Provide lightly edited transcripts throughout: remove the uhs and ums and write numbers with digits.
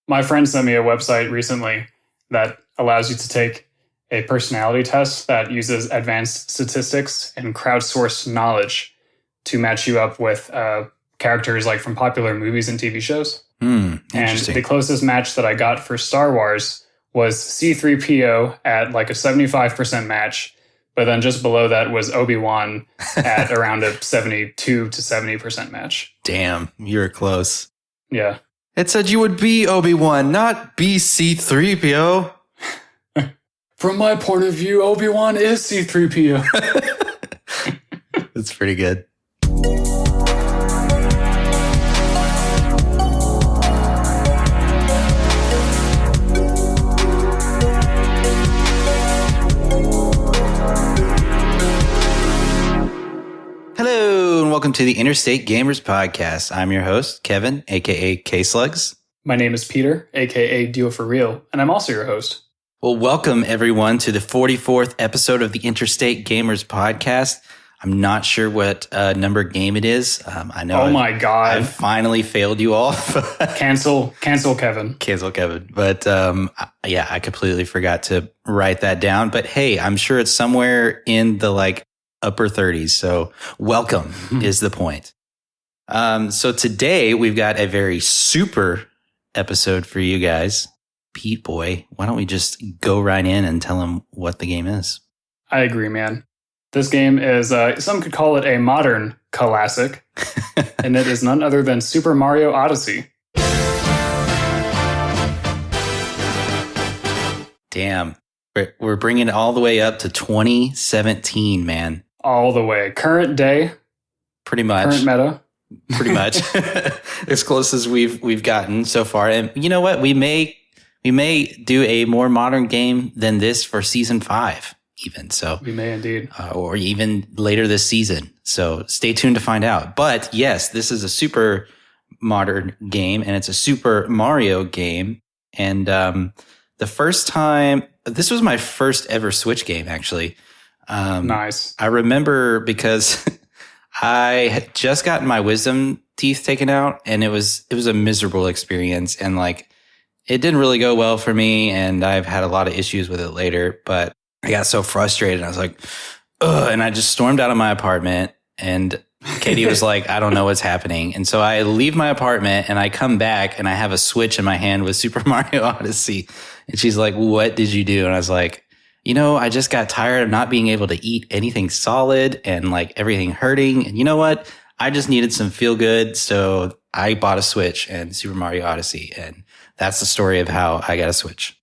My friend sent me a website recently that allows you to take a personality test that uses advanced statistics and crowdsourced knowledge to match you up with characters like from popular movies and TV shows. And the closest match that I got for Star Wars was C-3PO at like a 75% match. But then just below that was Obi-Wan at around a 72 to 70% match. Damn, you're close. Yeah. It said you would be Obi-Wan, not be C-3PO. From my point of view, Obi-Wan is C-3PO. That's pretty good. Hello, and welcome to the Interstate Gamers Podcast. I'm your host, Kevin, a.k.a. K-Slugs. My name is Peter, a.k.a. Deal for Real, and I'm also your host. Well, welcome everyone to the 44th episode of the Interstate Gamers Podcast. I'm not sure what number game it is. I know. Oh my God. I've finally failed you all. Cancel Kevin. Cancel Kevin. But yeah, I completely forgot to write that down. But hey, I'm sure it's somewhere in the upper 30s. So welcome is the point. So today we've got a very super episode for you guys. Pete boy, why don't we just go right in and tell them what the game is? I agree, man. This game is, some could call it a modern classic, and it is none other than Super Mario Odyssey. Damn. We're bringing it all the way up to 2017, man. All the way. Current day. Pretty much. Current meta. Pretty much. As close as we've gotten so far. And you know what? We may do a more modern game than this for season 5, even. So we may indeed. Or even later this season. So stay tuned to find out. But yes, this is a super modern game, and it's a Super Mario game. And the first time, this was my first ever Switch game, actually. Nice. I remember because I had just gotten my wisdom teeth taken out, and it was a miserable experience, and it didn't really go well for me, and I've had a lot of issues with it later, but I got so frustrated. I was like, ugh, and I just stormed out of my apartment, and Katie was like, I don't know what's happening. And so I leave my apartment and I come back and I have a Switch in my hand with Super Mario Odyssey. And she's like, what did you do? And I was like, I just got tired of not being able to eat anything solid and everything hurting. And you know what? I just needed some feel good. So I bought a Switch and Super Mario Odyssey. And that's the story of how I got a Switch.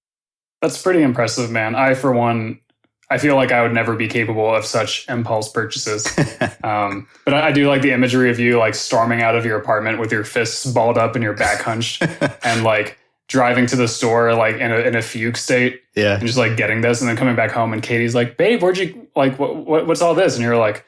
That's pretty impressive, man. I, for one, I feel like I would never be capable of such impulse purchases. But I do like the imagery of you storming out of your apartment with your fists balled up and your back hunched and driving to the store in a fugue state. Yeah. And just getting this and then coming back home and Katie's like, babe, where'd you what's all this? And you're like,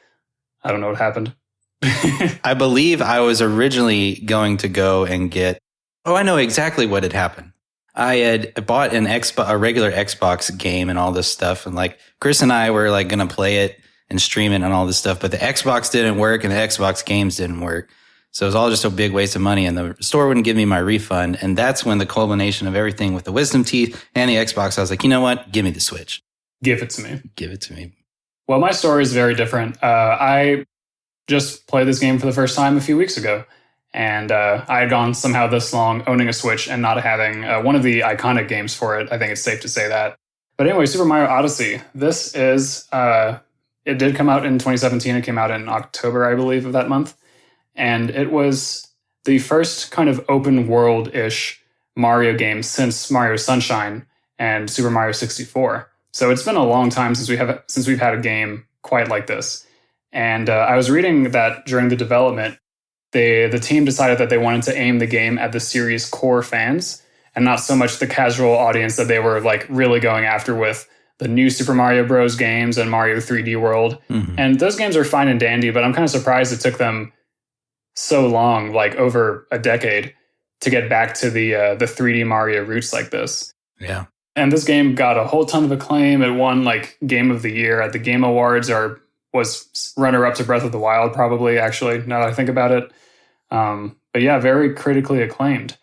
I don't know what happened. I believe I was originally going to go and get, I know exactly what had happened. I had bought a regular Xbox game and all this stuff. And Chris and I were going to play it and stream it and all this stuff. But the Xbox didn't work and the Xbox games didn't work. So it was all just a big waste of money. And the store wouldn't give me my refund. And that's when the culmination of everything with the wisdom teeth and the Xbox, I was like, you know what? Give me the Switch. Give it to me. Give it to me. Well, my story is very different. I just played this game for the first time a few weeks ago. And I had gone somehow this long owning a Switch and not having one of the iconic games for it. I think it's safe to say that. But anyway, Super Mario Odyssey. This is, it did come out in 2017. It came out in October, I believe, of that month. And it was the first kind of open world-ish Mario game since Mario Sunshine and Super Mario 64. So it's been a long time since we've had a game quite like this. And I was reading that during the development, the team decided that they wanted to aim the game at the series' core fans and not so much the casual audience that they were really going after with the new Super Mario Bros. Games and Mario 3D World. Mm-hmm. And those games are fine and dandy, but I'm kind of surprised it took them so long, over a decade, to get back to the 3D Mario roots like this. Yeah. And this game got a whole ton of acclaim. It won Game of the Year at the Game Awards, or was runner-up to Breath of the Wild, probably, actually, now that I think about it. But yeah, very critically acclaimed.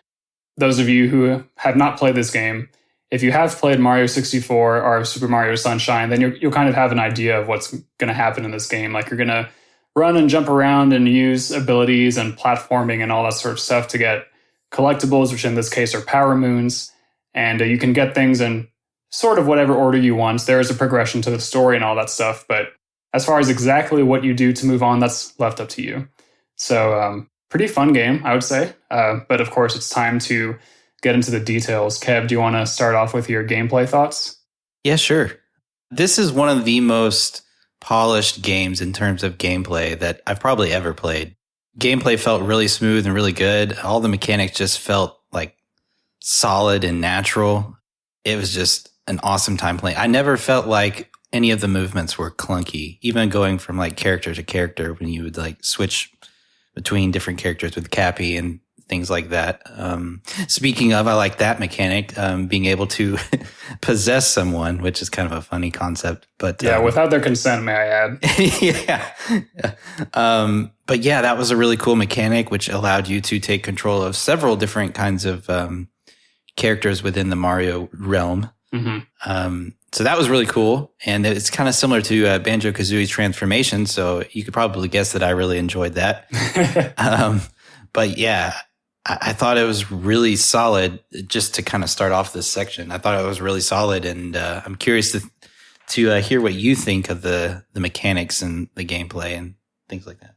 those of you who have not played this game, if you have played Mario 64 or Super Mario Sunshine, then you'll kind of have an idea of what's going to happen in this game. Like you're going to run and jump around and use abilities and platforming and all that sort of stuff to get collectibles, which in this case are power moons. And you can get things in sort of whatever order you want. There is a progression to the story and all that stuff. But as far as exactly what you do to move on, that's left up to you. So pretty fun game, I would say. But of course, it's time to get into the details. Kev, do you want to start off with your gameplay thoughts? Yeah, sure. This is one of the most polished games in terms of gameplay that I've probably ever played. Gameplay felt really smooth and really good. All the mechanics just felt like solid and natural. It was just an awesome time playing. I never felt like any of the movements were clunky, even going from like character to character when you would like switch between different characters with Cappy and things like that. Speaking of, I like that mechanic, being able to possess someone, which is kind of a funny concept. But yeah, without their consent, may I add? Yeah. But yeah, that was a really cool mechanic, which allowed you to take control of several different kinds of characters within the Mario realm. Mm-hmm. So that was really cool. And it's kind of similar to Banjo-Kazooie's transformation. So you could probably guess that I really enjoyed that. But yeah, I thought it was really solid. Just to kind of start off this section, I thought it was really solid. And I'm curious to hear what you think of the mechanics and the gameplay and things like that.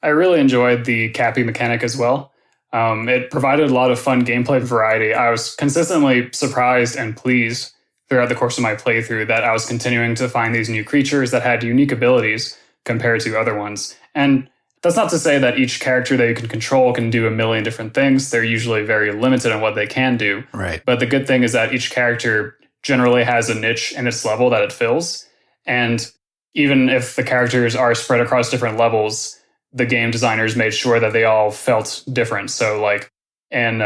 I really enjoyed the Cappy mechanic as well. It provided a lot of fun gameplay variety. I was consistently surprised and pleased throughout the course of my playthrough that I was continuing to find these new creatures that had unique abilities compared to other ones. And that's not to say that each character that you can control can do a million different things. They're usually very limited on what they can do. Right. But the good thing is that each character generally has a niche in its level that it fills. And even if the characters are spread across different levels, the game designers made sure that they all felt different. So like in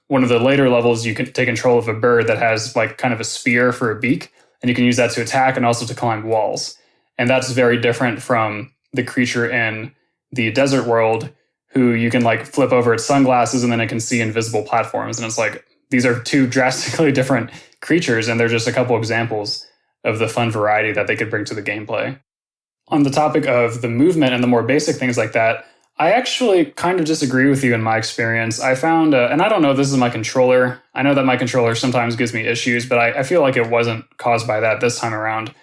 one of the later levels, you can take control of a bird that has like kind of a spear for a beak, and you can use that to attack and also to climb walls. And that's very different from the creature in the desert world, who you can like flip over its sunglasses and then it can see invisible platforms. And it's like, these are two drastically different creatures, and they're just a couple examples of the fun variety that they could bring to the gameplay. On the topic of the movement and the more basic things like that, I actually kind of disagree with you in my experience. I found, and I don't know if this is my controller. I know that my controller sometimes gives me issues, but I feel like it wasn't caused by that this time around.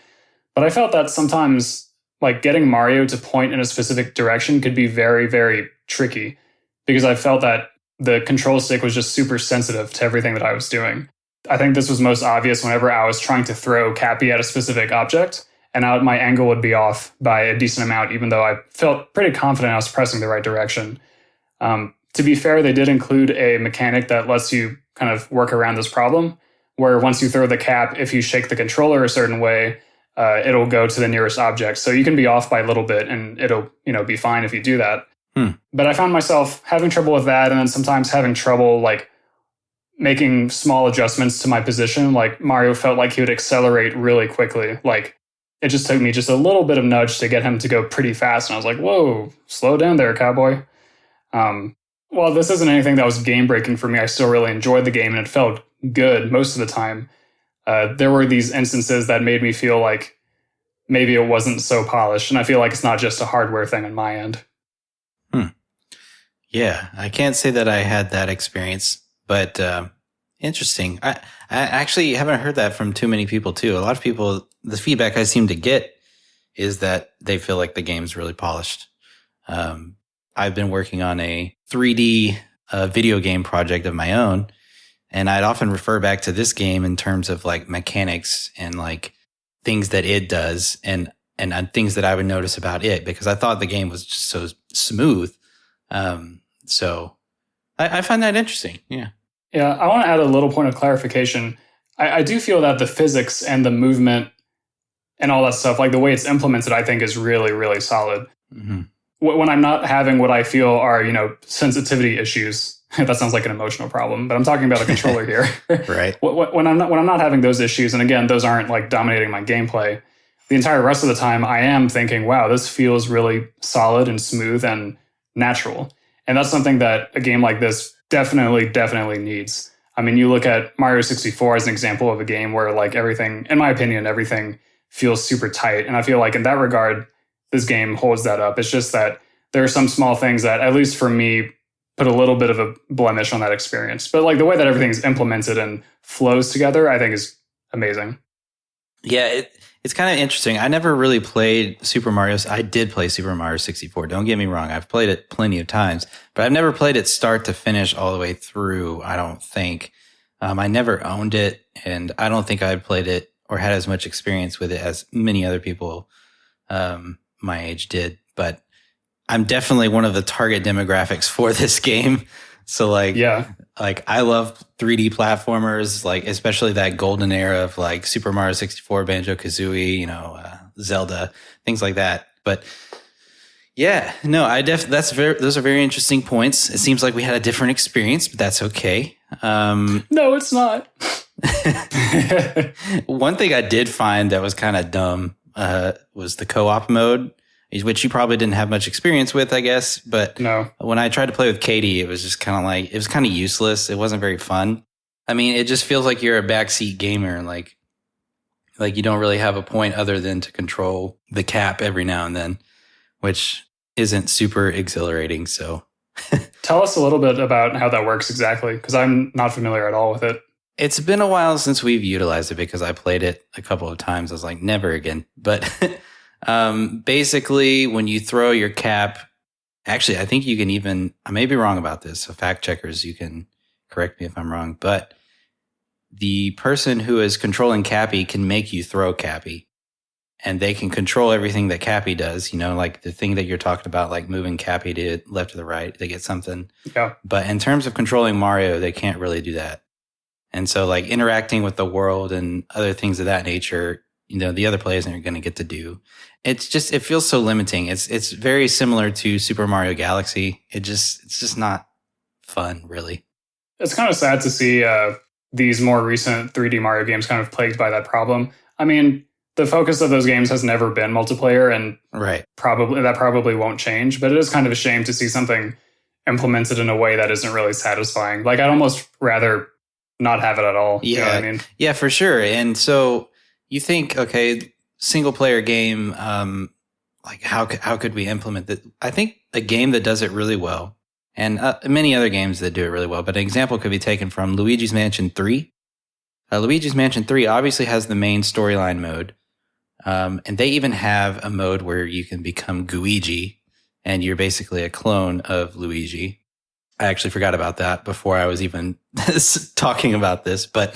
But I felt that sometimes like getting Mario to point in a specific direction could be very, very tricky, because I felt that the control stick was just super sensitive to everything that I was doing. I think this was most obvious whenever I was trying to throw Cappy at a specific object, and my angle would be off by a decent amount, even though I felt pretty confident I was pressing the right direction. To be fair, they did include a mechanic that lets you kind of work around this problem, where once you throw the cap, if you shake the controller a certain way, it'll go to the nearest object. So you can be off by a little bit, and it'll be fine if you do that. But I found myself having trouble with that, and then sometimes having trouble like making small adjustments to my position. Like Mario felt like he would accelerate really quickly. Like it just took me just a little bit of nudge to get him to go pretty fast. And I was like, whoa, slow down there, cowboy. While this isn't anything that was game breaking for me, I still really enjoyed the game and it felt good most of the time. There were these instances that made me feel like maybe it wasn't so polished. And I feel like it's not just a hardware thing on my end. Yeah, I can't say that I had that experience, but interesting. I actually haven't heard that from too many people too. A lot of people, the feedback I seem to get is that they feel like the game's really polished. I've been working on a 3D video game project of my own, and I'd often refer back to this game in terms of like mechanics and like things that it does and things that I would notice about it, because I thought the game was just so smooth. So I find that interesting. Yeah. Yeah. I want to add a little point of clarification. I do feel that the physics and the movement and all that stuff, like the way it's implemented, I think is really, really solid. Mm-hmm. When I'm not having what I feel are, sensitivity issues, that sounds like an emotional problem, but I'm talking about a controller here. Right. When I'm not having those issues, and again, those aren't like dominating my gameplay, the entire rest of the time I am thinking, wow, this feels really solid and smooth and natural. And that's something that a game like this definitely needs. I mean, you look at Mario 64 as an example of a game where like everything, in my opinion, everything feels super tight. And I feel like in that regard, this game holds that up. It's just that there are some small things that, at least for me, put a little bit of a blemish on that experience. But like the way that everything's implemented and flows together, I think is amazing. Yeah, it's kind of interesting. I never really played Super Mario. I did play Super Mario 64. Don't get me wrong. I've played it plenty of times, but I've never played it start to finish all the way through, I don't think. I never owned it, and I don't think I played it or had as much experience with it as many other people my age did. But I'm definitely one of the target demographics for this game. So like, yeah, like I love 3D platformers, like especially that golden era of like Super Mario 64, Banjo-Kazooie, you know, Zelda, things like that. But yeah, no, those are very interesting points. It seems like we had a different experience, but that's okay. No, it's not. One thing I did find that was kind of dumb was the co-op mode, which you probably didn't have much experience with, I guess. But no, when I tried to play with Katie, it was just kind of like, it was kind of useless. It wasn't very fun. I mean, it just feels like you're a backseat gamer. Like you don't really have a point other than to control the cap every now and then, which isn't super exhilarating. So tell us a little bit about how that works exactly, because I'm not familiar at all with it. It's been a while since we've utilized it because I played it a couple of times. I was like, never again. But basically, when you throw your cap, actually, I think you can even, I may be wrong about this. So fact checkers, you can correct me if I'm wrong. But the person who is controlling Cappy can make you throw Cappy. And they can control everything that Cappy does, you know, like the thing that you're talking about, like moving Cappy to left or the right, they get something. Yeah. But in terms of controlling Mario, they can't really do that. And so like interacting with the world and other things of that nature, you know, the other players aren't going to get to do. It's just, it feels so limiting. It's very similar to Super Mario Galaxy. It's just not fun, really. It's kind of sad to see these more recent 3D Mario games kind of plagued by that problem. I mean, the focus of those games has never been multiplayer, and right, probably won't change. But it is kind of a shame to see something implemented in a way that isn't really satisfying. Like I'd almost rather not have it at all. Yeah, you know what I mean? Yeah, for sure. And so you think, okay, single player game, like how could we implement that? I think a game that does it really well, and many other games that do it really well. But an example could be taken from Luigi's Mansion 3. Luigi's Mansion 3 obviously has the main storyline mode. And they even have a mode where you can become Gooigi, and you're basically a clone of Luigi. I actually forgot about that before I was even talking about this, but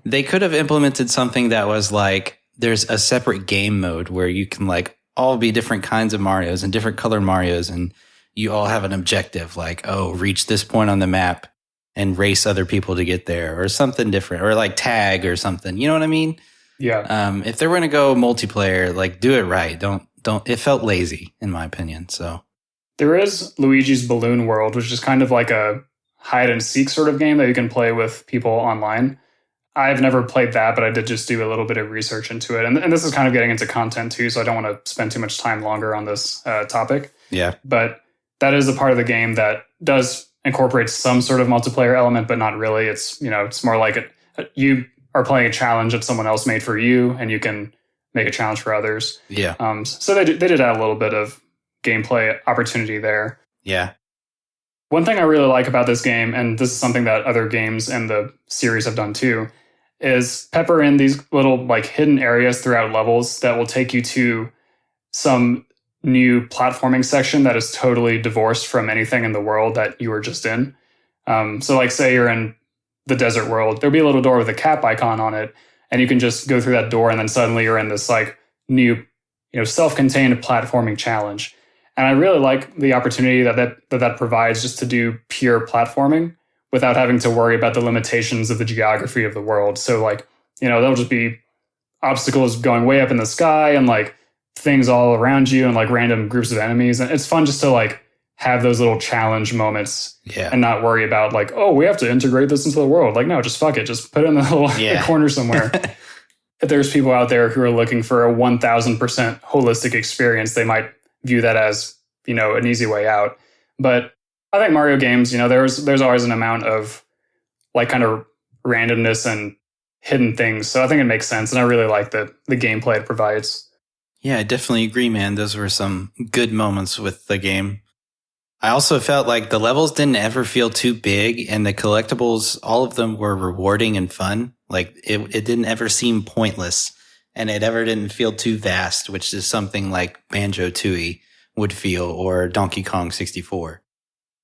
they could have implemented something that was like, there's a separate game mode where you can like all be different kinds of Marios and different colored Marios, and you all have an objective, like, oh, reach this point on the map and race other people to get there, or something different, or like tag or something. You know what I mean? Yeah. If they're going to go multiplayer, like do it right. Don't. It felt lazy in my opinion. So there is Luigi's Balloon World, which is kind of like a hide and seek sort of game that you can play with people online. I've never played that, but I did just do a little bit of research into it. And this is kind of getting into content too, so I don't want to spend too much time longer on this topic. Yeah. But that is a part of the game that does incorporate some sort of multiplayer element, but not really. It's, you know, it's more like you are playing a challenge that someone else made for you, and you can make a challenge for others. Yeah. So they did add a little bit of gameplay opportunity there. Yeah. One thing I really like about this game, and this is something that other games in the series have done too, is pepper in these little like hidden areas throughout levels that will take you to some new platforming section that is totally divorced from anything in the world that you were just in. So like say you're in the desert world, there'll be a little door with a cap icon on it, and you can just go through that door, and then suddenly you're in this like new, you know, self-contained platforming challenge. And I really like the opportunity that provides just to do pure platforming without having to worry about the limitations of the geography of the world. So like, you know, there'll just be obstacles going way up in the sky and like things all around you and like random groups of enemies. And it's fun just to like have those little challenge moments and not worry about like, oh, we have to integrate this into the world. Like, no, just fuck it. Just put it in the little the corner somewhere. If there's people out there who are looking for a 1000% holistic experience, they might view that as, you know, an easy way out. But I think Mario games, you know, there's always an amount of like kind of randomness and hidden things. So I think it makes sense, and I really like the gameplay it provides. Yeah, I definitely agree, man. Those were some good moments with the game. I also felt like the levels didn't ever feel too big, and the collectibles, all of them were rewarding and fun. Like it didn't ever seem pointless, and it ever didn't feel too vast, which is something like Banjo-Tooie would feel, or Donkey Kong 64.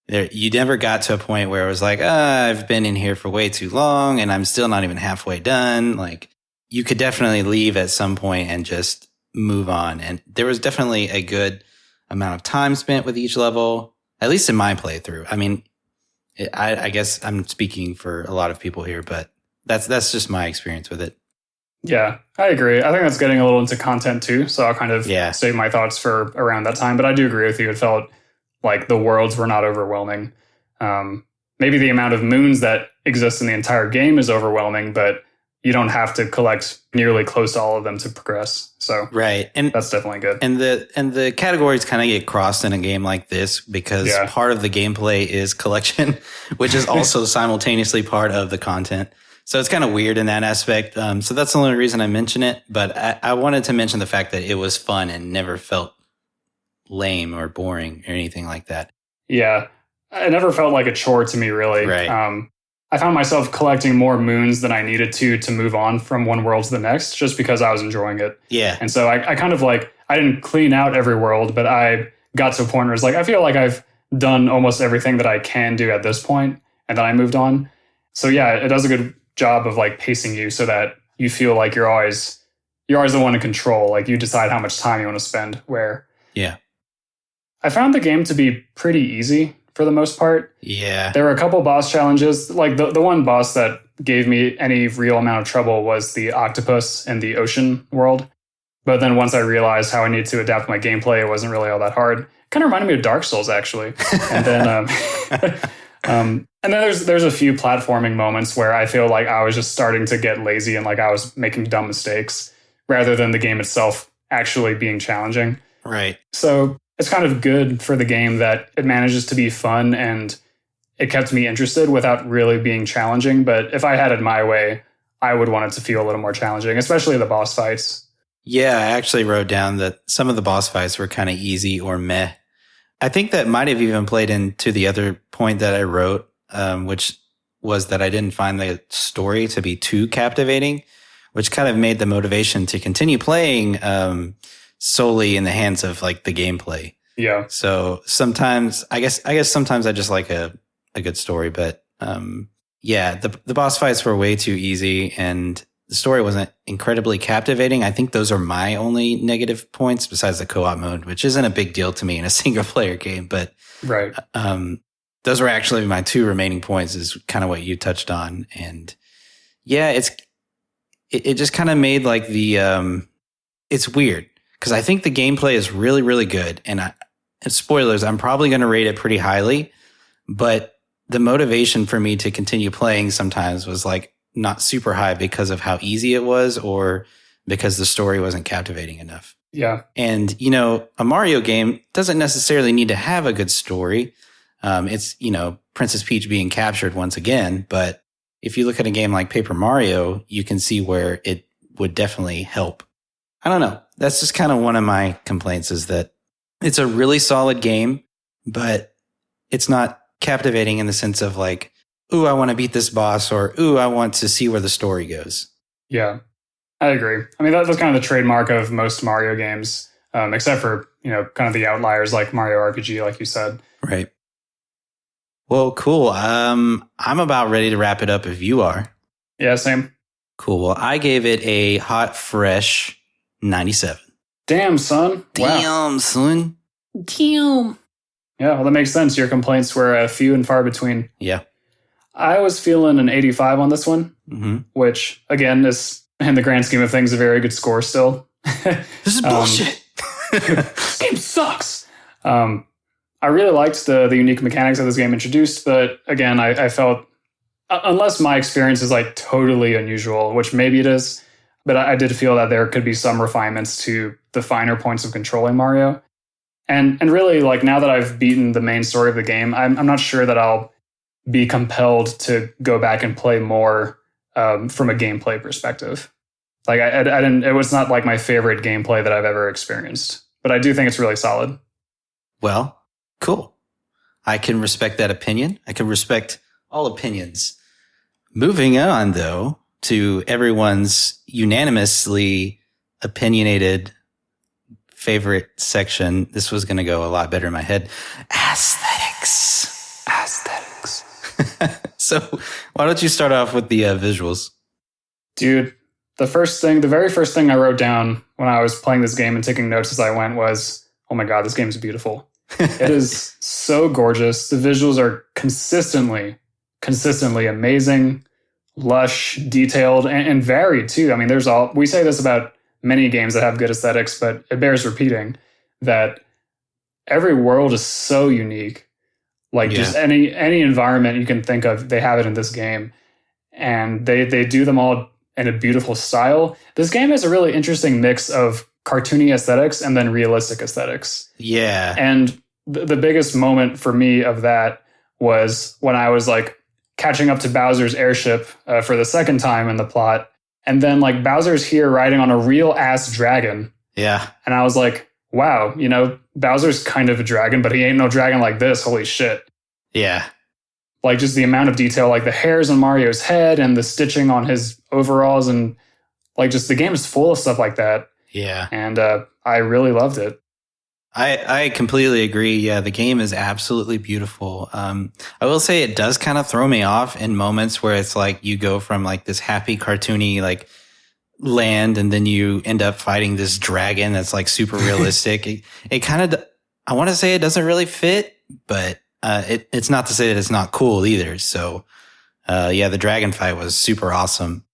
You never got to a point where it was like, I've been in here for way too long and I'm still not even halfway done. Like, you could definitely leave at some point and just move on. And there was definitely a good amount of time spent with each level, at least in my playthrough. I mean, I guess I'm speaking for a lot of people here, but that's just my experience with it. Yeah, I agree. I think that's getting a little into content too. So I'll kind of save my thoughts for around that time. But I do agree with you. It felt like the worlds were not overwhelming. Maybe the amount of moons that exist in the entire game is overwhelming, but you don't have to collect nearly close to all of them to progress. So right, and that's definitely good. And the categories kind of get crossed in a game like this because part of the gameplay is collection, which is also simultaneously part of the content. So it's kind of weird in that aspect. So that's the only reason I mention it. But I wanted to mention the fact that it was fun and never felt lame or boring or anything like that. Yeah, it never felt like a chore to me, really. Right. I found myself collecting more moons than I needed to move on from one world to the next, just because I was enjoying it. Yeah. And so I kind of like, I didn't clean out every world, but I got to a point where it's like, I feel like I've done almost everything that I can do at this point, and then I moved on. So yeah, it does a good job of like pacing you so that you feel like you're always the one in control. Like you decide how much time you want to spend where. Yeah. I found the game to be pretty easy for the most part. Yeah. There were a couple boss challenges. Like the one boss that gave me any real amount of trouble was the octopus in the ocean world. But then once I realized how I need to adapt my gameplay, it wasn't really all that hard. Kind of reminded me of Dark Souls, actually. And then and then there's a few platforming moments where I feel like I was just starting to get lazy and like I was making dumb mistakes rather than the game itself actually being challenging. Right. So it's kind of good for the game that it manages to be fun and it kept me interested without really being challenging. But if I had it my way, I would want it to feel a little more challenging, especially the boss fights. Yeah, I actually wrote down that some of the boss fights were kind of easy or meh. I think that might have even played into the other point that I wrote, which was that I didn't find the story to be too captivating, which kind of made the motivation to continue playing solely in the hands of like the gameplay. Yeah. So sometimes, I guess sometimes I just like a good story, but yeah, the boss fights were way too easy and the story wasn't incredibly captivating. I think those are my only negative points besides the co-op mode, which isn't a big deal to me in a single player game, but right. Those were actually my two remaining points is kind of what you touched on. And yeah, it just kind of made like it's weird because I think the gameplay is really, really good. And spoilers, I'm probably going to rate it pretty highly, but the motivation for me to continue playing sometimes was like not super high because of how easy it was or because the story wasn't captivating enough. Yeah. And, you know, a Mario game doesn't necessarily need to have a good story. It's, you know, Princess Peach being captured once again. But if you look at a game like Paper Mario, you can see where it would definitely help. I don't know. That's just kind of one of my complaints is that it's a really solid game, but it's not captivating in the sense of like, ooh, I want to beat this boss or, ooh, I want to see where the story goes. Yeah, I agree. I mean, that's kind of the trademark of most Mario games, except for, you know, kind of the outliers like Mario RPG, like you said. Right. Well, cool. I'm about ready to wrap it up if you are. Yeah, same. Cool. Well, I gave it a hot, fresh 97. Damn, son. Damn, son. Damn. Yeah, well, that makes sense. Your complaints were few and far between. Yeah. I was feeling an 85 on this one, which, again, is, in the grand scheme of things, a very good score still. This is bullshit. This game sucks. I really liked the unique mechanics that this game introduced, but again, I felt, unless my experience is like totally unusual, which maybe it is, but I did feel that there could be some refinements to the finer points of controlling Mario. And really, like, now that I've beaten the main story of the game, I'm not sure that I'll be compelled to go back and play more from a gameplay perspective. Like I didn't. It was not like my favorite gameplay that I've ever experienced, but I do think it's really solid. Well, cool. I can respect that opinion. I can respect all opinions. Moving on, though, to everyone's unanimously opinionated favorite section. This was going to go a lot better in my head. Aesthetics. So why don't you start off with the visuals? Dude, the very first thing I wrote down when I was playing this game and taking notes as I went was, oh my God, this game is beautiful. It is so gorgeous. The visuals are consistently amazing, lush, detailed, and varied too. I mean, we say this about many games that have good aesthetics, but it bears repeating that every world is so unique. Like just any environment you can think of, they have it in this game. And they do them all in a beautiful style. This game has a really interesting mix of cartoony aesthetics and then realistic aesthetics. Yeah. And the biggest moment for me of that was when I was like catching up to Bowser's airship for the second time in the plot. And then like Bowser's here riding on a real ass dragon. Yeah. And I was like, wow, Bowser's kind of a dragon, but he ain't no dragon like this. Holy shit. Yeah. Like just the amount of detail, like the hairs on Mario's head and the stitching on his overalls, and like just the game is full of stuff like that. Yeah. And I really loved it. I completely agree. Yeah, the game is absolutely beautiful. I will say it does kind of throw me off in moments where it's like you go from like this happy cartoony like land and then you end up fighting this dragon that's like super realistic. it kind of, I want to say it doesn't really fit, but it's not to say that it's not cool either. So yeah, the dragon fight was super awesome.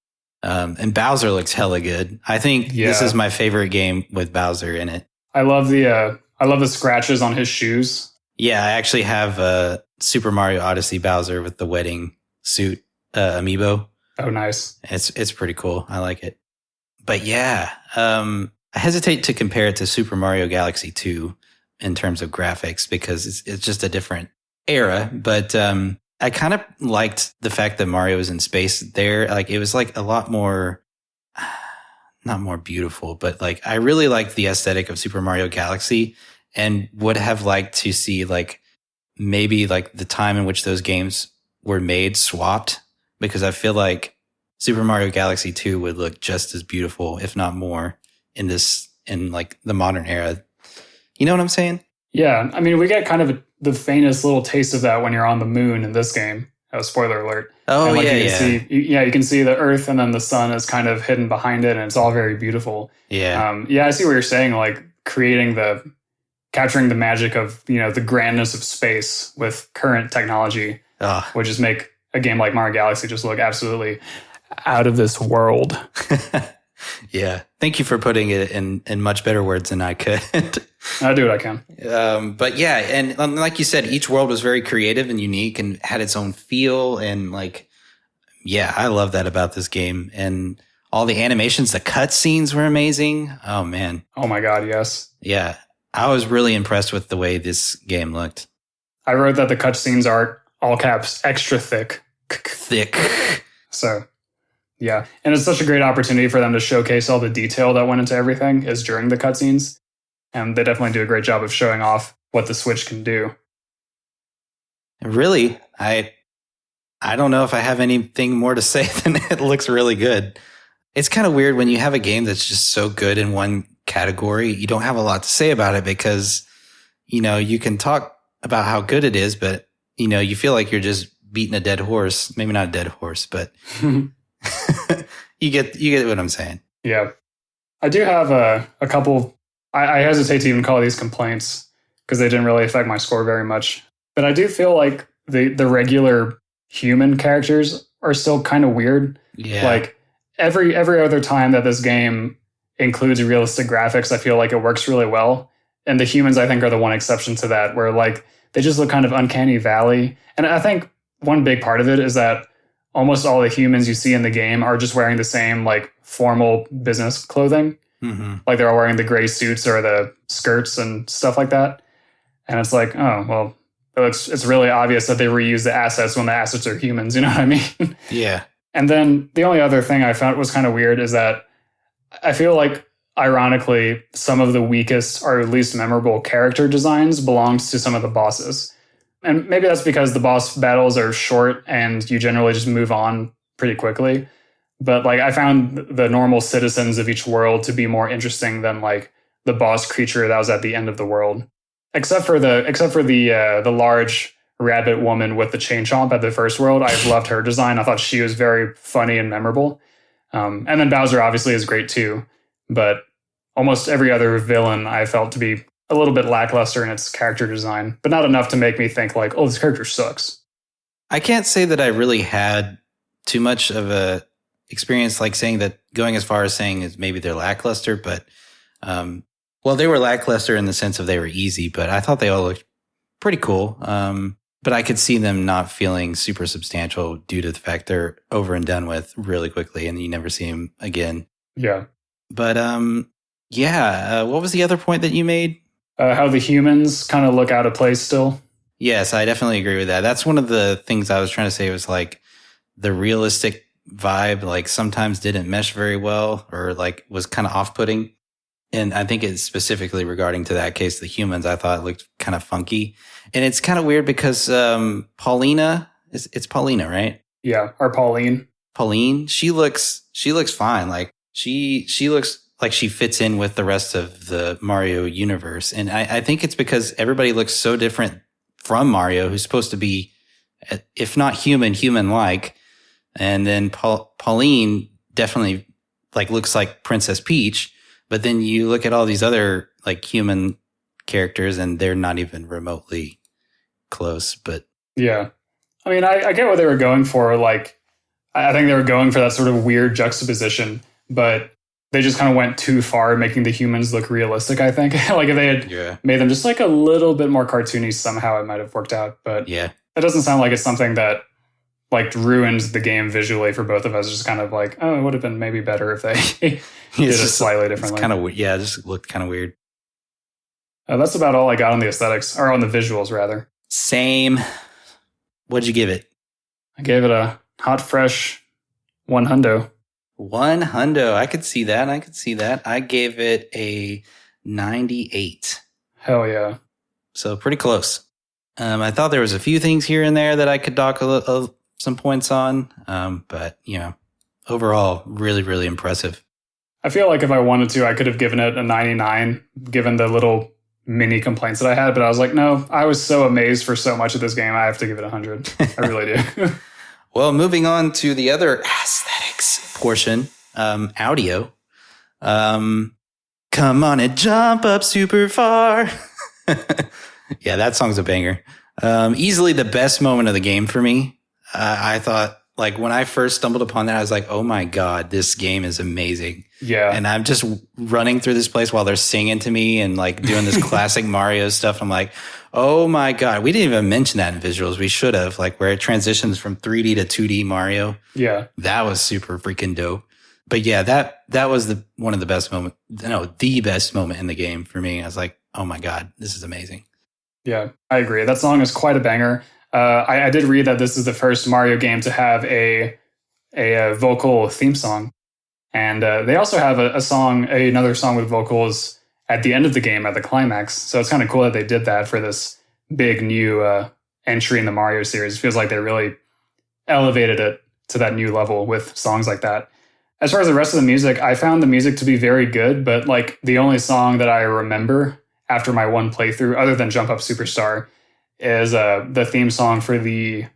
And Bowser looks hella good. I think this is my favorite game with Bowser in it. I love the scratches on his shoes. Yeah, I actually have Super Mario Odyssey Bowser with the wedding suit amiibo. Oh, nice. It's pretty cool. I like it. But yeah, I hesitate to compare it to Super Mario Galaxy 2 in terms of graphics because it's just a different era. But I kind of liked the fact that Mario was in space there. Like it was like a lot more, not more beautiful, but like I really liked the aesthetic of Super Mario Galaxy and would have liked to see like maybe like the time in which those games were made swapped, because I feel like Super Mario Galaxy 2 would look just as beautiful, if not more, in like the modern era. You know what I'm saying? Yeah. I mean, we get kind of the faintest little taste of that when you're on the moon in this game. Spoiler alert. Oh, like yeah. You can see the Earth and then the sun is kind of hidden behind it, and it's all very beautiful. Yeah. I see what you're saying. Like capturing the magic of, the grandness of space with current technology would just make a game like Mario Galaxy just look absolutely out of this world. Yeah. Thank you for putting it in much better words than I could. I do what I can. But yeah, and like you said, each world was very creative and unique and had its own feel. And like, yeah, I love that about this game. And all the animations, the cutscenes were amazing. Oh, man. Oh, my God, yes. Yeah. I was really impressed with the way this game looked. I wrote that the cutscenes are, all caps, extra thick. Thick. So, yeah. And it's such a great opportunity for them to showcase all the detail that went into everything is during the cutscenes. And they definitely do a great job of showing off what the Switch can do. Really, I don't know if I have anything more to say than it looks really good. It's kind of weird when you have a game that's just so good in one category, you don't have a lot to say about it because, you can talk about how good it is, but, you feel like you're just beating a dead horse. Maybe not a dead horse, but you get what I'm saying. Yeah. I do have a couple. I hesitate to even call these complaints because they didn't really affect my score very much. But I do feel like the regular human characters are still kind of weird. Yeah. Like every other time that this game includes realistic graphics, I feel like it works really well. And the humans, I think, are the one exception to that, where like they just look kind of uncanny valley. And I think one big part of it is that almost all the humans you see in the game are just wearing the same like formal business clothing. Mm-hmm. Like they're all wearing the gray suits or the skirts and stuff like that. And it's like, oh, well, it's really obvious that they reuse the assets when the assets are humans. You know what I mean? Yeah. And then the only other thing I found was kind of weird is that I feel like, ironically, some of the weakest or least memorable character designs belongs to some of the bosses. And maybe that's because the boss battles are short and you generally just move on pretty quickly. But like I found the normal citizens of each world to be more interesting than like the boss creature that was at the end of the world. Except for the large rabbit woman with the chain chomp at the first world. I loved her design. I thought she was very funny and memorable. And then Bowser obviously is great too. But almost every other villain I felt to be a little bit lackluster in its character design, but not enough to make me think like, oh, this character sucks. I can't say that I really had too much of a experience like saying that, going as far as saying is maybe they're lackluster, but well, they were lackluster in the sense of they were easy, but I thought they all looked pretty cool. But I could see them not feeling super substantial due to the fact they're over and done with really quickly and you never see them again. Yeah. But what was the other point that you made? How the humans kind of look out of place still. Yes, I definitely agree with that. That's one of the things I was trying to say was like the realistic vibe, like sometimes didn't mesh very well or like was kind of off-putting. And I think it's specifically regarding to that case, the humans, I thought looked kind of funky. And it's kind of weird because Paulina, it's Paulina, right? Yeah, or Pauline. Pauline, she looks fine. Like she looks like she fits in with the rest of the Mario universe. And I think it's because everybody looks so different from Mario, who's supposed to be, if not human-like. And then Pauline definitely like looks like Princess Peach. But then you look at all these other like human characters and they're not even remotely close. But yeah, I mean, I get what they were going for. Like, I think they were going for that sort of weird juxtaposition, but they just kind of went too far, making the humans look realistic, I think. Like if they had made them just like a little bit more cartoony, somehow it might have worked out. But yeah, it doesn't sound like it's something that like ruined the game visually for both of us. It's just kind of like, oh, it would have been maybe better if they did it slightly differently. It's kind of yeah, it just looked kind of weird. That's about all I got on the aesthetics, or on the visuals rather. Same. What'd you give it? I gave it a hot, fresh 100. 100. I could see that. I gave it a 98. Hell yeah. So pretty close. I thought there was a few things here and there that I could dock some points on. But, overall, really, really impressive. I feel like if I wanted to, I could have given it a 99, given the little mini complaints that I had. But I was like, no, I was so amazed for so much of this game. I have to give it 100. I really do. Well, moving on to the other aesthetics portion, audio. Come on and jump up super far. Yeah, that song's a banger. Easily the best moment of the game for me. I thought, like, when I first stumbled upon that, I was like, oh my God, this game is amazing. Yeah. And I'm just running through this place while they're singing to me and like doing this classic Mario stuff. I'm like, oh my God. We didn't even mention that in visuals. We should have, like, where it transitions from 3D to 2D Mario. Yeah. That was super freaking dope. But yeah, that was the best moment in the game for me. I was like, oh my God, this is amazing. Yeah, I agree. That song is quite a banger. I did read that this is the first Mario game to have a vocal theme song. And they also have another song with vocals at the end of the game at the climax. So it's kind of cool that they did that for this big new entry in the Mario series. It feels like they really elevated it to that new level with songs like that. As far as the rest of the music, I found the music to be very good, but like the only song that I remember after my one playthrough, other than Jump Up Superstar, is the theme song for the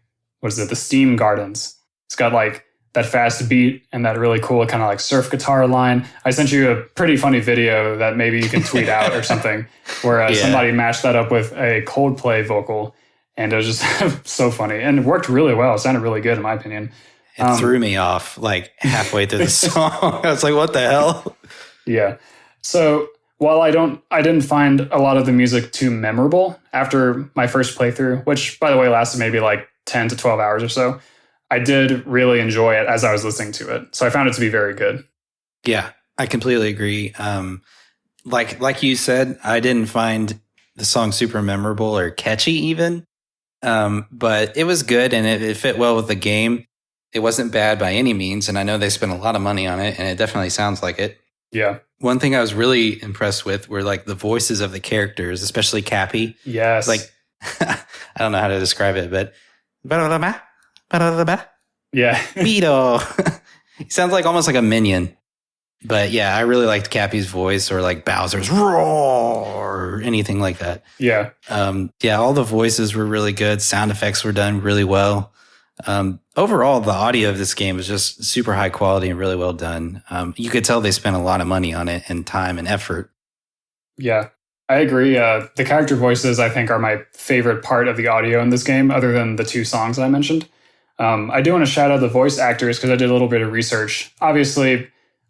Steam Gardens. It's got like that fast beat and that really cool kind of like surf guitar line. I sent you a pretty funny video that maybe you can tweet out or something, where somebody mashed that up with a Coldplay vocal, and it was just so funny and it worked really well. It sounded really good in my opinion. It threw me off like halfway through the song. I was like, what the hell? Yeah. So while I didn't find a lot of the music too memorable after my first playthrough, which by the way lasted maybe like 10 to 12 hours or so, I did really enjoy it as I was listening to it. So I found it to be very good. Yeah, I completely agree. Like you said, I didn't find the song super memorable or catchy even. But it was good and it fit well with the game. It wasn't bad by any means. And I know they spent a lot of money on it and it definitely sounds like it. Yeah. One thing I was really impressed with were like the voices of the characters, especially Cappy. Yes. Like, I don't know how to describe it, but yeah. Beetle. He sounds like almost like a minion. But yeah, I really liked Cappy's voice or like Bowser's roar or anything like that. Yeah. Yeah, all the voices were really good. Sound effects were done really well. Overall, the audio of this game was just super high quality and really well done. You could tell they spent a lot of money on it and time and effort. Yeah, I agree. The character voices, I think, are my favorite part of the audio in this game, other than the 2 songs I mentioned. I do want to shout out the voice actors because I did a little bit of research. Obviously,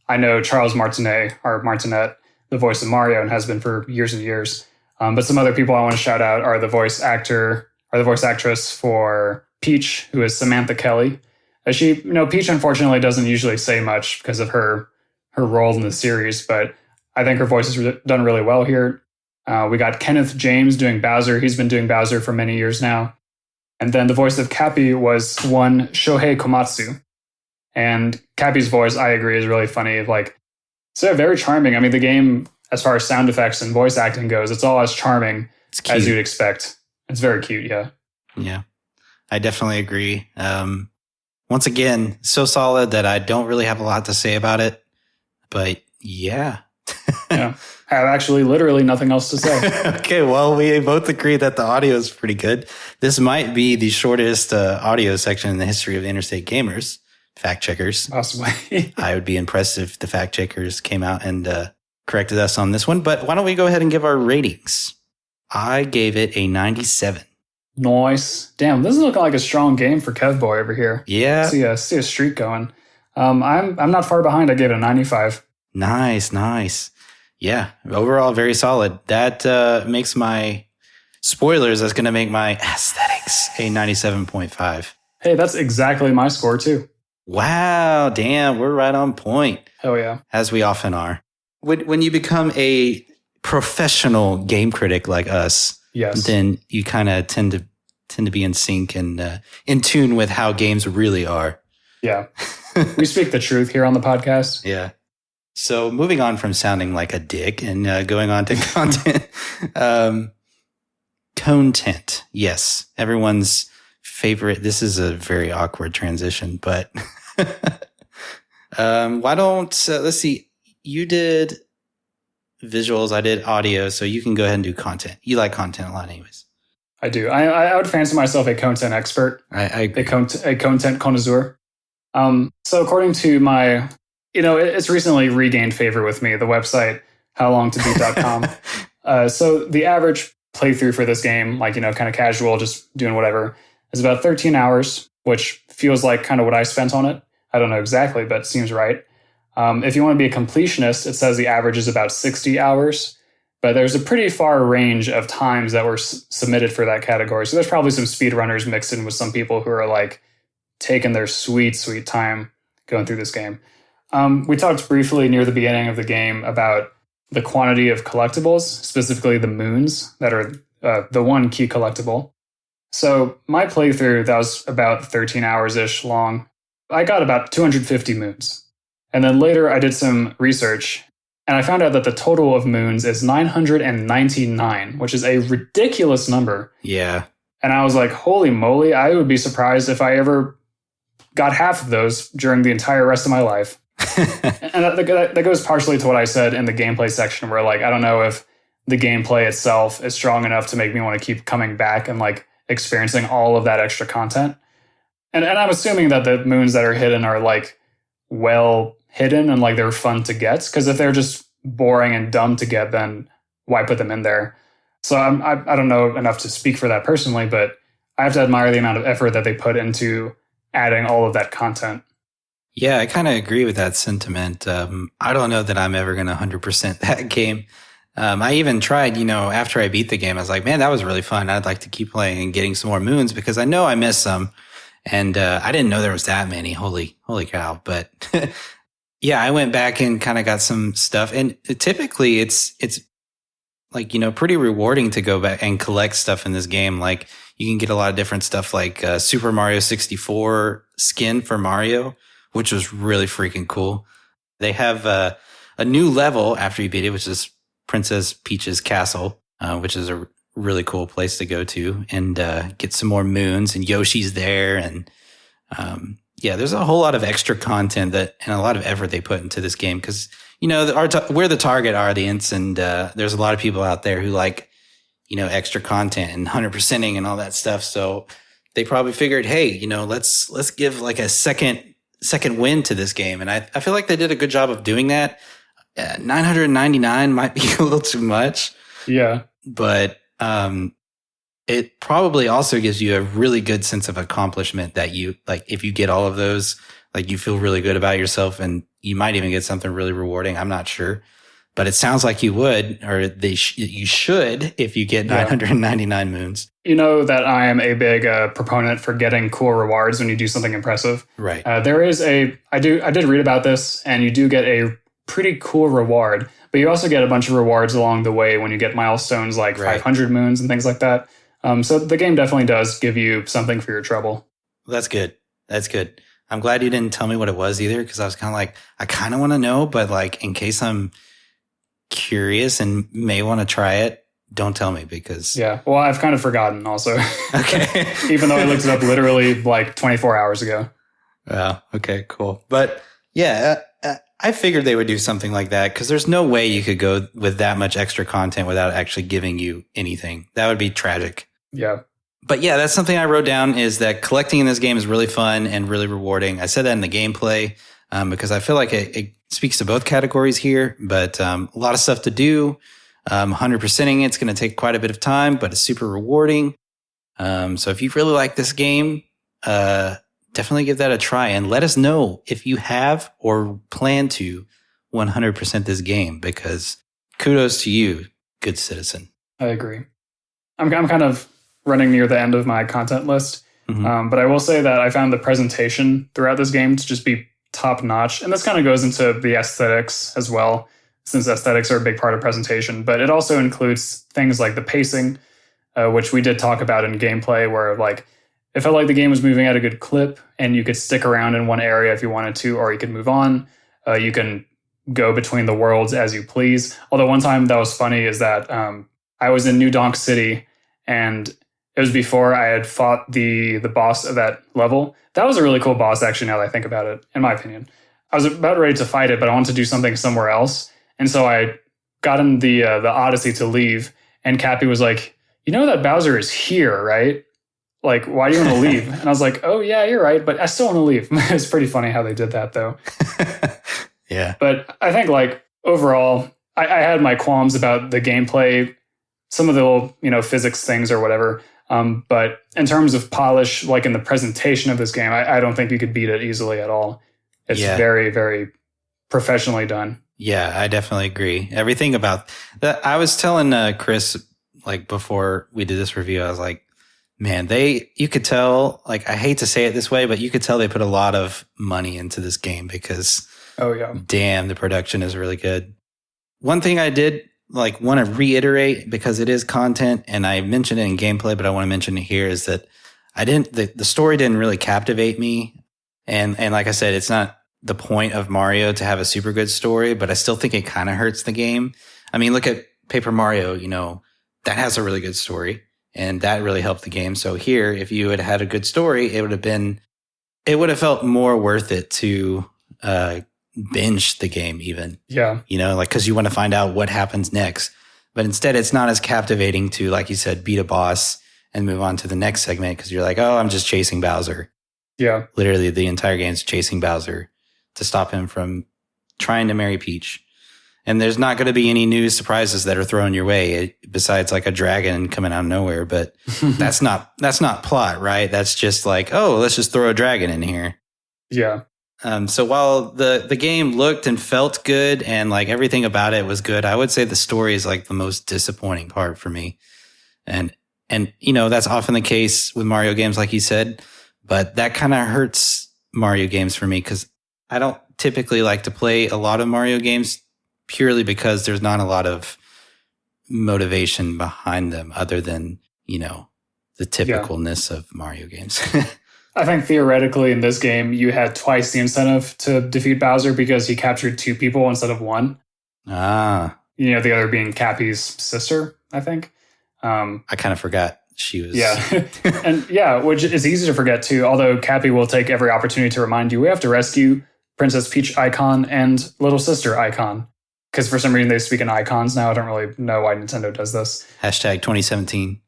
I know Charles Martinet, or Martinet, the voice of Mario, and has been for years and years. But some other people I want to shout out are the voice actress for Peach, who is Samantha Kelly. Peach unfortunately doesn't usually say much because of her role in the series, but I think her voice is done really well here. We got Kenneth James doing Bowser. He's been doing Bowser for many years now. And then the voice of Cappy was one Shohei Komatsu. And Cappy's voice, I agree, is really funny. Like, so very charming. I mean, the game, as far as sound effects and voice acting goes, it's all as charming as you'd expect. It's very cute, yeah. Yeah, I definitely agree. Once again, so solid that I don't really have a lot to say about it. But yeah. Yeah. I have actually literally nothing else to say. Okay, well, we both agree that the audio is pretty good. This might be the shortest audio section in the history of the Interstate Gamers. Fact checkers. Possibly. I would be impressed if the fact checkers came out and corrected us on this one. But why don't we go ahead and give our ratings? I gave it a 97. Nice. Damn, this is looking like a strong game for Kevboy over here. Yeah. See a streak going. I'm not far behind. I gave it a 95. Nice. Yeah. Overall, very solid. That makes my spoilers. That's going to make my aesthetics a 97.5. Hey, that's exactly my score too. Wow, damn, we're right on point. Hell yeah. As we often are. When you become a professional game critic like us, yes, then you kind of tend to be in sync and in tune with how games really are. Yeah. We speak the truth here on the podcast. Yeah. So moving on from sounding like a dick and going on to content. Content. Yes. Everyone's favorite. This is a very awkward transition, but why don't let's see. You did visuals, I did audio, so you can go ahead and do content. You like content a lot, anyways. I do. I would fancy myself a content expert. I agree. A content connoisseur. So according to my, it's recently regained favor with me. The website howlongtobeat.com. So the average playthrough for this game, like kind of casual, just doing whatever, is about 13 hours, which feels like kind of what I spent on it. I don't know exactly, but it seems right. If you want to be a completionist, it says the average is about 60 hours, but there's a pretty far range of times that were submitted for that category. So there's probably some speedrunners mixed in with some people who are like taking their sweet time going through this game. We talked briefly near the beginning of the game about the quantity of collectibles, specifically the moons that are the one key collectible. So my playthrough, that was about 13 hours-ish long. I got about 250 moons. And then later I did some research and I found out that the total of moons is 999, which is a ridiculous number. Yeah. And I was like, holy moly, I would be surprised if I ever got half of those during the entire rest of my life. And that goes partially to what I said in the gameplay section where like, I don't know if the gameplay itself is strong enough to make me want to keep coming back and like experiencing all of that extra content. And I'm assuming that the moons that are hidden are like well hidden and like they're fun to get. Because if they're just boring and dumb to get, then why put them in there? So I don't know enough to speak for that personally, but I have to admire the amount of effort that they put into adding all of that content. Yeah, I kind of agree with that sentiment. I don't know that I'm ever going to 100% that game. I even tried, after I beat the game, I was like, man, that was really fun. I'd like to keep playing and getting some more moons because I know I missed some. And I didn't know there was that many. Holy cow. But yeah, I went back and kind of got some stuff. And typically it's like, pretty rewarding to go back and collect stuff in this game. Like you can get a lot of different stuff like Super Mario 64 skin for Mario, which was really freaking cool. They have a new level after you beat it, which is Princess Peach's castle, which is a really cool place to go to and get some more moons, and Yoshi's there. And there's a whole lot of extra content and a lot of effort they put into this game because, we're the target audience, and there's a lot of people out there who like, extra content and 100%ing and all that stuff. So they probably figured, hey, let's give like a second win to this game. And I feel like they did a good job of doing that. 999 might be a little too much. Yeah. But it probably also gives you a really good sense of accomplishment that you like, if you get all of those, like you feel really good about yourself, and you might even get something really rewarding. I'm not sure, but it sounds like you would, or you should, if you get 999 moons. You know that I am a big proponent for getting cool rewards when you do something impressive. Right. There is I did read about this, and you do get a pretty cool reward, but you also get a bunch of rewards along the way when you get milestones like 500 moons and things like that. So the game definitely does give you something for your trouble. Well, that's good. That's good. I'm glad you didn't tell me what it was either, because I was kind of like, I kind of want to know, but like in case I'm curious and may want to try it, don't tell me because... Yeah, well, I've kind of forgotten also. Okay. Even though I looked it up literally like 24 hours ago. Wow. Okay, cool. But yeah, I figured they would do something like that because there's no way you could go with that much extra content without actually giving you anything. That would be tragic. Yeah. But yeah, that's something I wrote down, is that collecting in this game is really fun and really rewarding. I said that in the gameplay because I feel like it speaks to both categories here, but a lot of stuff to do. 100%ing it's going to take quite a bit of time, but it's super rewarding. So if you really like this game, definitely give that a try and let us know if you have or plan to 100% this game, because kudos to you, good citizen. I agree. I'm kind of running near the end of my content list, but I will say that I found the presentation throughout this game to just be top notch. And this kind of goes into the aesthetics as well, since aesthetics are a big part of presentation, but it also includes things like the pacing, which we did talk about in gameplay, where like it felt like the game was moving at a good clip and you could stick around in one area if you wanted to, or you could move on. You can go between the worlds as you please. Although one time that was funny is that I was in New Donk City, and it was before I had fought the boss of that level. That was a really cool boss, actually, now that I think about it, in my opinion. I was about ready to fight it, but I wanted to do something somewhere else. And so I got in the Odyssey to leave, and Cappy was like, you know that Bowser is here, right? Like, why do you want to leave? And I was like, oh, yeah, you're right, but I still want to leave. It's pretty funny how they did that, though. Yeah. But I think, like, overall, I had my qualms about the gameplay, some of the little, physics things or whatever. But in terms of polish, like in the presentation of this game, I don't think you could beat it easily at all. It's very, very professionally done. Yeah, I definitely agree. Everything about that. I was telling Chris, like before we did this review, I was like, man, you could tell, like, I hate to say it this way, but you could tell they put a lot of money into this game because, oh yeah, damn, the production is really good. One thing I did want to reiterate, because it is content and I mentioned it in gameplay, but I want to mention it here, is that the story didn't really captivate me. And like I said, it's not the point of Mario to have a super good story, but I still think it kind of hurts the game. I mean, look at Paper Mario, that has a really good story and that really helped the game. So here, if you had had a good story, it would have felt more worth it to, binge the game even. Yeah. Cause you want to find out what happens next, but instead it's not as captivating to, like you said, beat a boss and move on to the next segment. Cause you're like, oh, I'm just chasing Bowser. Yeah. Literally the entire game's chasing Bowser to stop him from trying to marry Peach. And there's not going to be any new surprises that are thrown your way besides like a dragon coming out of nowhere. But that's not plot, right? That's just like, oh, let's just throw a dragon in here. Yeah. So while the game looked and felt good and like everything about it was good, I would say the story is like the most disappointing part for me. And that's often the case with Mario games, like you said, but that kind of hurts Mario games for me because I don't typically like to play a lot of Mario games purely because there's not a lot of motivation behind them other than, the typicalness of Mario games. I think theoretically in this game, you had twice the incentive to defeat Bowser because he captured 2 people instead of 1. Ah. The other being Cappy's sister, I think. I kind of forgot she was. Yeah. And which is easy to forget too, although Cappy will take every opportunity to remind you, we have to rescue Princess Peach Icon and Little Sister Icon. Because for some reason they speak in icons now. I don't really know why Nintendo does this. Hashtag 2017.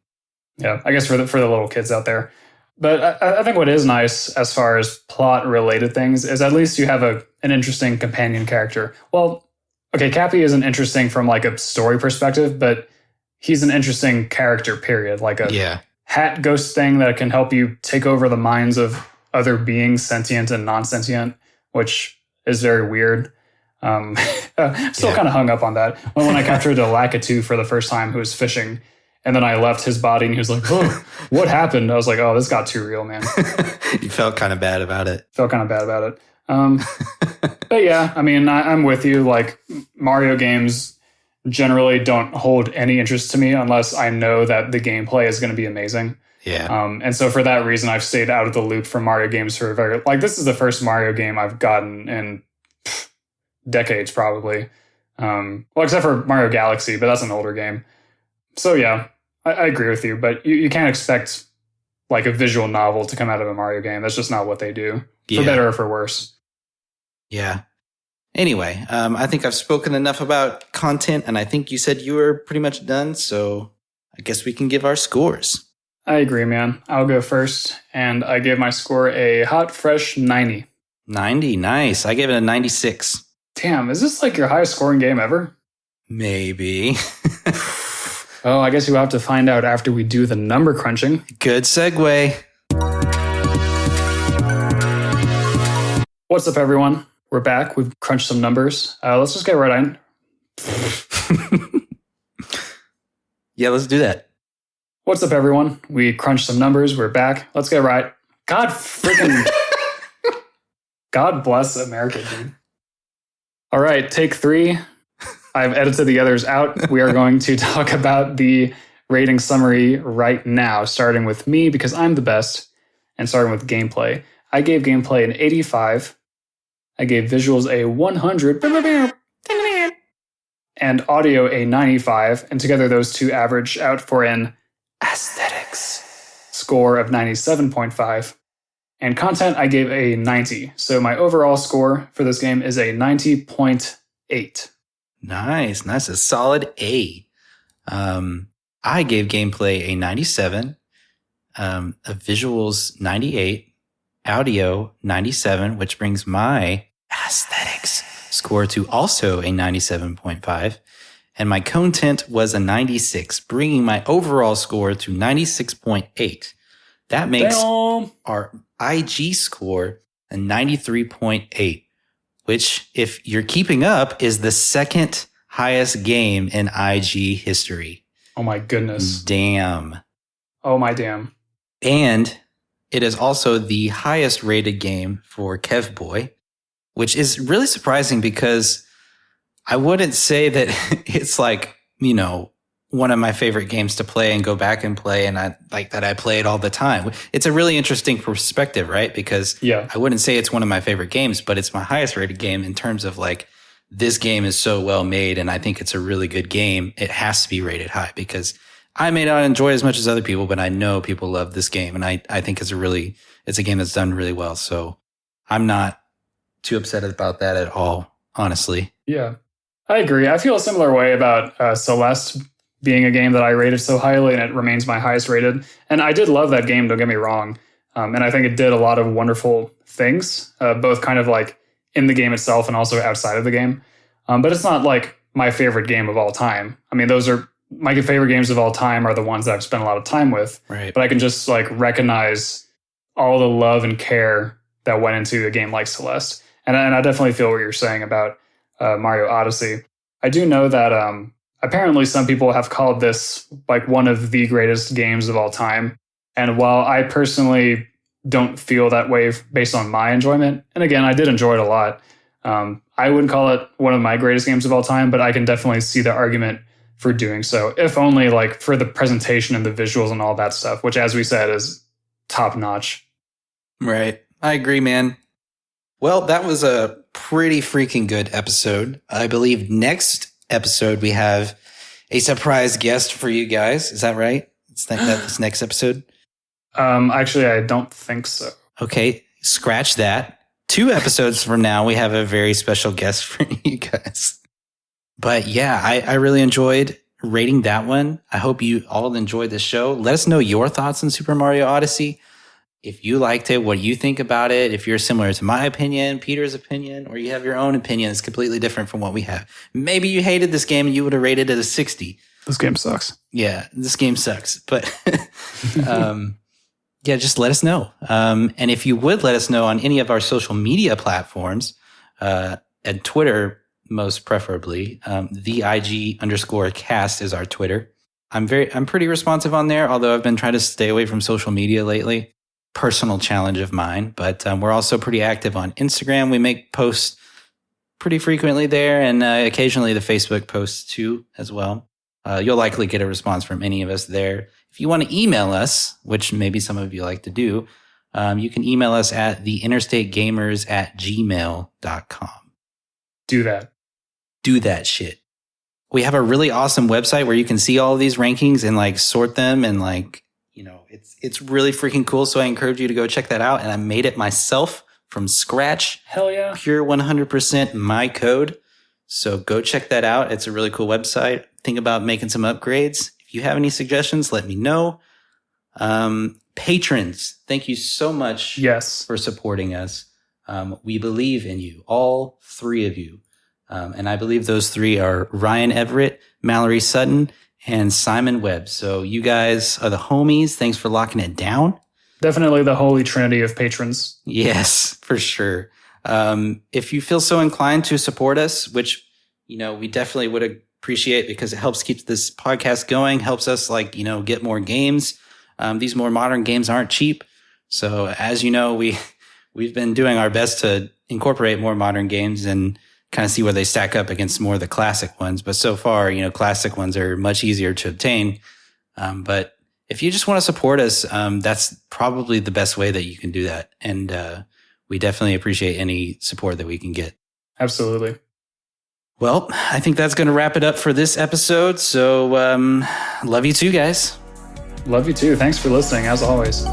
Yeah, I guess for the little kids out there. But I think what is nice as far as plot-related things is at least you have an interesting companion character. Well, okay, Cappy isn't interesting from like a story perspective, but he's an interesting character, period. Like a hat ghost thing that can help you take over the minds of other beings, sentient and non-sentient, which is very weird. Still kind of hung up on that. When I captured a Lakitu for the first time who was fishing, and then I left his body and he was like, oh, what happened? I was like, oh, this got too real, man. You felt kind of bad about it. But yeah, I mean, I'm with you. Like, Mario games generally don't hold any interest to me unless I know that the gameplay is going to be amazing. Yeah. And so for that reason, I've stayed out of the loop for Mario games for this is the first Mario game I've gotten in decades, probably. Except for Mario Galaxy, but that's an older game. So yeah, I agree with you, but you can't expect like a visual novel to come out of a Mario game. That's just not what they do, for better or for worse. Yeah. Anyway, I think I've spoken enough about content, and I think you said you were pretty much done, so I guess we can give our scores. I agree, man. I'll go first, and I gave my score a hot, fresh 90. 90, nice. I gave it a 96. Damn, is this like your highest scoring game ever? Maybe. Oh, I guess you'll have to find out after we do the number crunching. Good segue. What's up, everyone? We're back. We've crunched some numbers. Let's just get right on. Yeah, let's do that. What's up, everyone? We crunched some numbers. We're back. Let's get right. God freaking... God bless America, dude. All right, take 3. I've edited the others out. We are going to talk about the rating summary right now, starting with me because I'm the best, and starting with gameplay. I gave gameplay an 85. I gave visuals a 100. And audio a 95. And together those two average out for an aesthetics score of 97.5. And content I gave a 90. So my overall score for this game is a 90.8. Nice. A solid A. I gave gameplay a 97, visuals 98, audio 97, which brings my aesthetics score to also a 97.5. And my content was a 96, bringing my overall score to 96.8. That makes our IG score a 93.8. Which, if you're keeping up, is the second highest game in IG history. Oh my goodness. Damn. Oh my damn. And it is also the highest rated game for Kevboy, which is really surprising because I wouldn't say that it's like, one of my favorite games to play and go back and play, and I like that I play it all the time. It's a really interesting perspective, right? Because I wouldn't say it's one of my favorite games, but it's my highest rated game in terms of like, this game is so well made and I think it's a really good game. It has to be rated high because I may not enjoy it as much as other people, but I know people love this game, and I think it's a game that's done really well. So I'm not too upset about that at all, honestly. Yeah, I agree. I feel a similar way about Celeste being a game that I rated so highly, and it remains my highest rated. And I did love that game, don't get me wrong. And I think it did a lot of wonderful things, both kind of like in the game itself and also outside of the game. But it's not like my favorite game of all time. I mean, those are my favorite games of all time are the ones that I've spent a lot of time with. Right. But I can just like recognize all the love and care that went into a game like Celeste. And I definitely feel what you're saying about Mario Odyssey. I do know that apparently some people have called this like one of the greatest games of all time. And while I personally don't feel that way based on my enjoyment, and again, I did enjoy it a lot, I wouldn't call it one of my greatest games of all time, but I can definitely see the argument for doing so, if only like for the presentation and the visuals and all that stuff, which, as we said, is top notch. Right. I agree, man. Well, that was a pretty freaking good episode. I believe next episode we have a surprise guest for you guys. Is that right? It's this next episode? Actually, I don't think so. Okay, scratch that. 2 episodes from now, we have a very special guest for you guys. But yeah, I really enjoyed rating that one. I hope you all enjoyed the show. Let us know your thoughts on Super Mario Odyssey. If you liked it, what you think about it. If you're similar to my opinion, Peter's opinion, or you have your own opinion that's completely different from what we have. Maybe you hated this game and you would have rated it a 60. This game sucks. Yeah, this game sucks. But yeah, just let us know. And if you would let us know on any of our social media platforms, and Twitter most preferably, the IG_cast is our Twitter. I'm pretty responsive on there, although I've been trying to stay away from social media lately. Personal challenge of mine. But we're also pretty active on Instagram. We make posts pretty frequently there, and occasionally the Facebook posts too as well. You'll likely get a response from any of us there. If you want to email us, which maybe some of you like to do, you can email us at theinterstategamers@gmail.com. Do that. Do that shit. We have a really awesome website where you can see all of these rankings and like sort them, and like, you know, it's really freaking cool. So I encourage you to go check that out. And I made it myself from scratch. Hell yeah. Pure 100% my code. So go check that out. It's a really cool website. Think about making some upgrades. If you have any suggestions, let me know. Patrons, thank you so much for supporting us. We believe in you, all 3 of you. And I believe those 3 are Ryan Everett, Mallory Sutton, and Simon Webb. So you guys are the homies. Thanks for locking it down. Definitely the holy trinity of patrons. Yes, for sure. If you feel so inclined to support us, which, you know, we definitely would appreciate, because it helps keep this podcast going, helps us, like, you know, get more games. These more modern games aren't cheap. So as you know, we've been doing our best to incorporate more modern games and kind of see where they stack up against more of the classic ones. But so far, you know, classic ones are much easier to obtain. But if you just want to support us, that's probably the best way that you can do that. And we definitely appreciate any support that we can get. Absolutely. Well, I think that's going to wrap it up for this episode. So love you too, guys. Love you too. Thanks for listening, as always.